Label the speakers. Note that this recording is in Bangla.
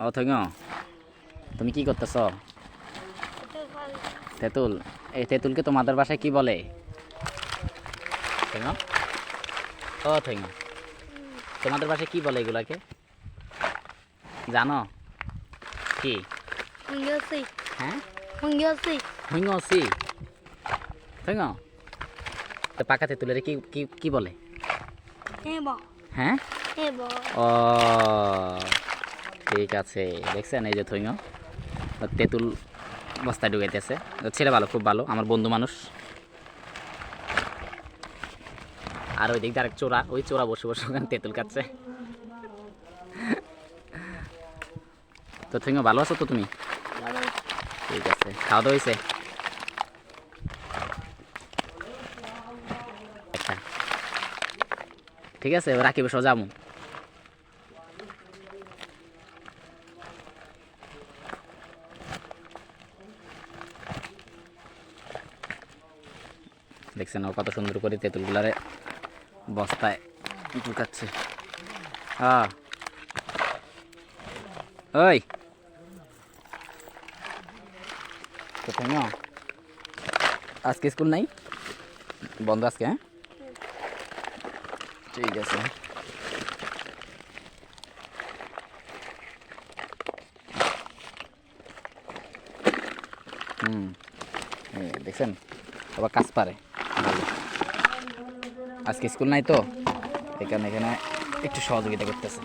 Speaker 1: ও থইং, তুমি কি করতেছ? তেঁতুল। এই তেঁতুলকে তোমাদের বাসায় কি বলে? থইং, ও থইং, তোমাদের বাসায় কি বলে এগুলাকে জানো? কি? হ্যাঁ, হুইঙসি। থইং, তো পাকা তেঁতুলের কি কি কি বলে? হ্যাঁ, ও ঠিক আছে। দেখছেন এই যে থইং তেঁতুল বস্তায় ঢুকাইতেছে। ছেলে ভালো, খুব ভালো, আমার বন্ধু মানুষ। আর ওই দিক আরেক চোরা, ওই চোরা বসে বসে ওখানে তেঁতুল খাচ্ছে। তো থইং ভালো আছো তো তুমি? ঠিক আছে, খাওয়া দাওয়া হয়েছে? আচ্ছা ঠিক আছে, রাখি, বসে যাবো। দেখছেন ও কত সুন্দর করে তেঁতুলগুলারে বস্তায় ঢুকাচ্ছে। হ্যাঁ, ওই তো থইং, আজকে স্কুল নাই, বন্ধ আজকে? হ্যাঁ ঠিক আছে। হুম, দেখছেন আবার কাজ পারে ভালো। আজকে স্কুল নাই তো এখানে একটু সহযোগিতা করতেছে।